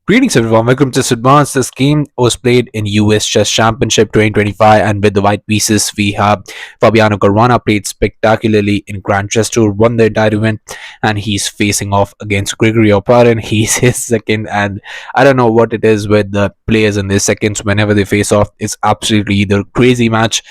Greetings everyone, welcome to Advanced. This game was played in US Chess Championship 2025, and with the white pieces we have Fabiano Caruana played spectacularly in Grand Chess Tour, won the entire event, and he's facing off against Grigoriy Oparin. He's his second, and I don't know what it is with the players in their seconds whenever they face off. It's absolutely either crazy match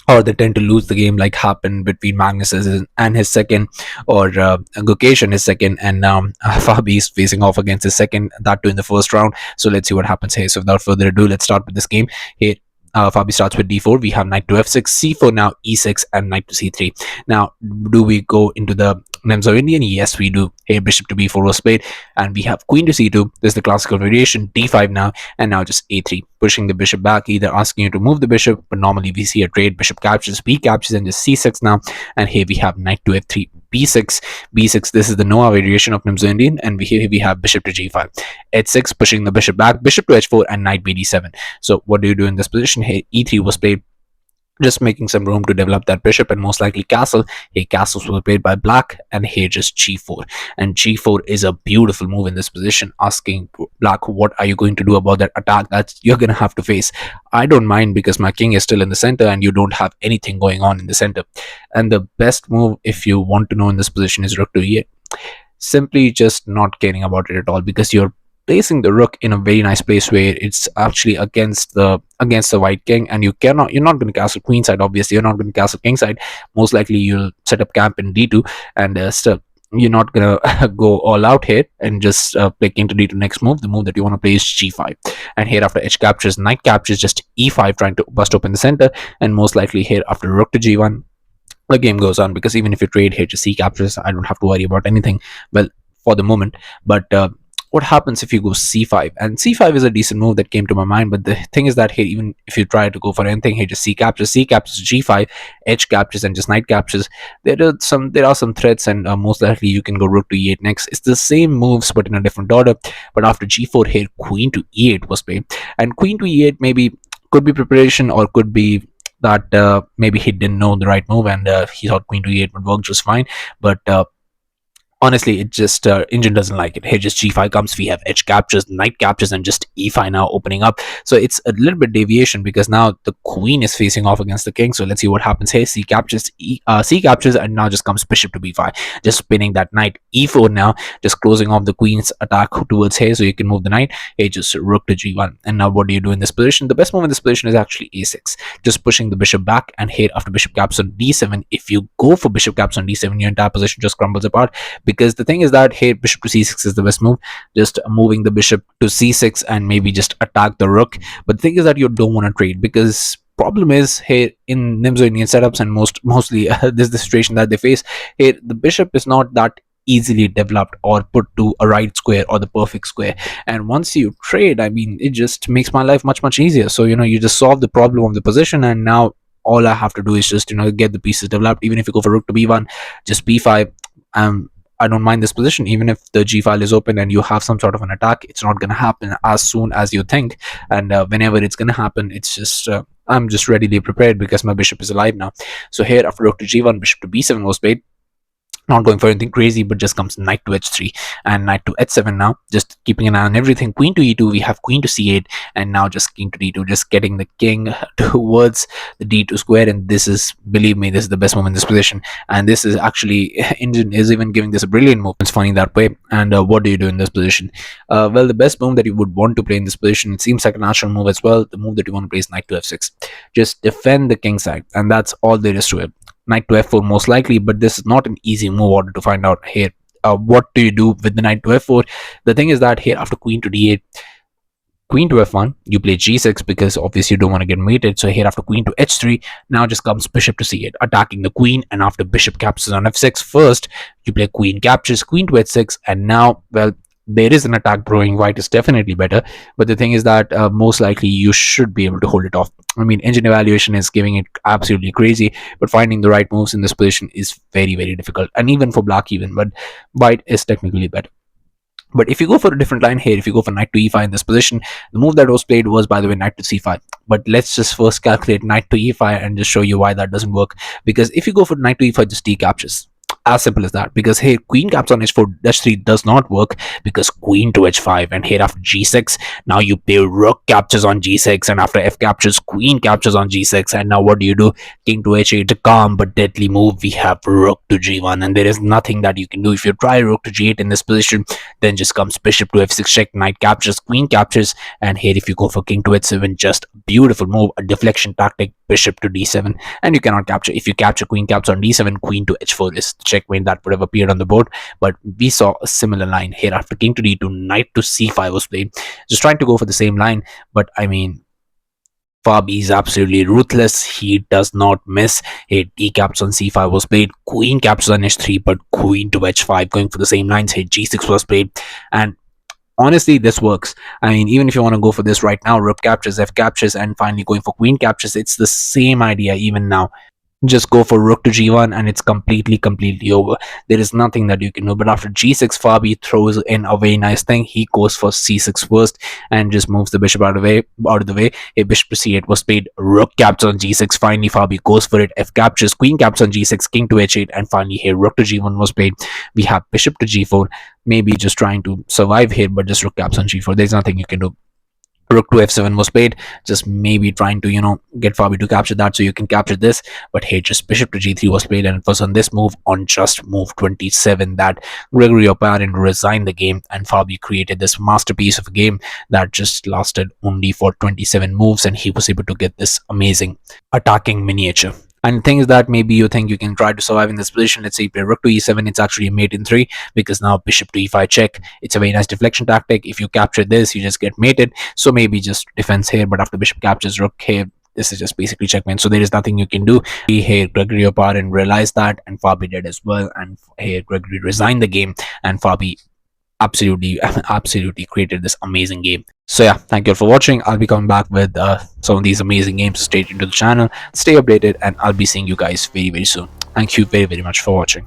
or they tend to lose the game, like happened between Magnus and his second, or Gukesh and his second, and now Fabi is facing off against his second, that too in the first round. So let's see what happens here. So without further ado, let's start with this game. Here Fabi starts with d4. We have knight to f6, c4 now, e6, and knight to c3. Now, do we go into the names of Indian? Yes, we do. Here, bishop to b4 was played, and we have queen to c2. There's the classical variation, d5 now, and now just a3, pushing the bishop back, either asking you to move the bishop, but normally we see a trade, bishop captures, b captures, and just c6 now. And here we have knight to f3, b6, b6. This is the Noah variation of Nimzo Indian, and here we have bishop to g5, h6, pushing the bishop back, bishop to h4, and knight bd7. So what do you do in this position? Here, e3 was played, just making some room to develop that bishop, and most likely castle. Here castles were played by black, and here just g4, and g4 is a beautiful move in this position, asking black, what are you going to do about that attack that you're gonna have to face? I don't mind, because my king is still in the center and you don't have anything going on in the center. And the best move, if you want to know, in this position is rook to e8. Simply just not caring about it at all, because you're placing the rook in a very nice place where it's actually against the white king, and you're not going to castle queenside. Obviously you're not going to castle kingside. Most likely you'll set up camp in d2, and still you're not gonna go all out here and just play king to d2. Next move, the move that you want to play is g5, and here after h captures, knight captures, just e5, trying to bust open the center, and most likely here after rook to g1 the game goes on, because even if you trade here to c captures, I don't have to worry about anything, well, for the moment. But what happens if you go c5? And c5 is a decent move that came to my mind, but the thing is that here, even if you try to go for anything here, just c captures, g5, h captures, and just knight captures, there are some threats, and most likely you can go rook to e8 next. It's the same moves but in a different order. But after g4 here, queen to e8 was played, and queen to e8 maybe could be preparation, or could be that maybe he didn't know the right move, and he thought queen to e8 would work just fine. But honestly, it just engine doesn't like it. Here just g5 comes, we have h captures, knight captures, and just e5 now opening up. So it's a little bit deviation, because now the queen is facing off against the king. So let's see what happens here. C captures, c captures, and now just comes bishop to b5, just spinning that knight. e4 now, just closing off the queen's attack towards here, so you can move the knight. Here just rook to g1. And now what do you do in this position? The best move in this position is actually a6, just pushing the bishop back. And here after bishop caps on d7, if you go for bishop caps on d7, your entire position just crumbles apart, because the thing is that here bishop to c6 is the best move, just moving the bishop to c6 and maybe just attack the rook. But the thing is that you don't want to trade, because problem is here in Nimzo Indian setups, and mostly this is the situation that they face here, the bishop is not that easily developed or put to a right square or the perfect square. And once you trade, I mean, it just makes my life much easier. So you just solve the problem of the position, and now all I have to do is just get the pieces developed. Even if you go for rook to b1, just b5, I don't mind this position. Even if the g file is open and you have some sort of an attack, it's not going to happen as soon as you think, and whenever it's going to happen, it's just I'm just readily prepared, because my bishop is alive now. So here after rook to g1, bishop to b7 was played, not going for anything crazy, but just comes knight to h3 and knight to h7 now, just keeping an eye on everything. Queen to e2, we have queen to c8, and now just king to d2, just getting the king towards the d2 square. And this is, believe me, this is the best move in this position, and this is actually Indian is even giving this a brilliant move. It's funny that way. And what do you do in this position? Well, the best move that you would want to play in this position, it seems like a natural move as well. The move that you want to play is knight to f6, just defend the king side, and that's all there is to it. Knight to f4 most likely, but this is not an easy move order to find out here. What do you do with the knight to f4? The thing is that here after queen to d8, queen to f1, you play g6, because obviously you don't want to get mated. So here after queen to h3, now just comes bishop to c8, attacking the queen. And after bishop captures on f6, first you play queen captures, queen to h6, and now, well, there is an attack brewing, white is definitely better. But the thing is that most likely you should be able to hold it off. I mean, engine evaluation is giving it absolutely crazy, but finding the right moves in this position is very, very difficult. And even for black, even, but white is technically better. But if you go for a different line here, if you go for knight to e5 in this position, the move that was played was, by the way, knight to c5. But let's just first calculate knight to e5 and just show you why that doesn't work. Because if you go for knight to e5, just d captures. As simple as that. Because here, queen caps on h4, h3 does not work because queen to h5, and here after g6, now you play rook captures on g6, and after f captures, queen captures on g6, and now what do? King to h8, a calm but deadly move. We have rook to g1, and there is nothing that you can do. If you try rook to g8 in this position, then just comes bishop to f6 check, knight captures, queen captures, and here if you go for king to h7, just beautiful move, a deflection tactic, bishop to d7, and you cannot capture. If you capture, queen caps on d7, queen to h4 is the checkmate that would have appeared on the board. But we saw a similar line here after king to d2, knight to c5 was played, just trying to go for the same line. But I mean, Fabi is absolutely ruthless. He does not miss. Here, d caps on c5 was played. Queen captures on h3, but queen to h5, going for the same lines. Here, g6 was played. And honestly, this works. I mean, even if you want to go for this right now, rook captures, f captures, and finally going for queen captures, it's the same idea even now. Just go for rook to g1 and it's completely over. There is nothing that you can do. But after g6, Fabi throws in a very nice thing. He goes for c6 first and just moves the bishop out of the way. A bishop to c8 was played. Rook captures on g6. Finally, Fabi goes for it. F captures, queen captures on g6, king to h8, and finally here rook to g1 was played. We have bishop to g4. Maybe just trying to survive here, but just rook captures on g4. There's nothing you can do. Rook to f7 was played, just maybe trying to get Fabi to capture that so you can capture this. But hey, just bishop to g3 was played, and it was on this move, on just move 27, that Grigoriy Oparin resigned the game, and Fabi created this masterpiece of a game that just lasted only for 27 moves, and he was able to get this amazing attacking miniature. And the thing is that maybe you think you can try to survive in this position. Let's say you play rook to e7, it's actually a mate in 3, because now bishop to e5 check. It's a very nice deflection tactic. If you capture this, you just get mated. So maybe just defense here, but after bishop captures rook here, this is just basically checkmate. So there is nothing you can do. Here, Grigoriy Oparin realized that, and Fabi did as well. And here, Grigoriy resigned the game, and Fabi absolutely created this amazing game. So yeah, thank you all for watching. I'll be coming back with some of these amazing games. Stay tuned to the channel, stay updated, and I'll be seeing you guys very soon. Thank you very much for watching.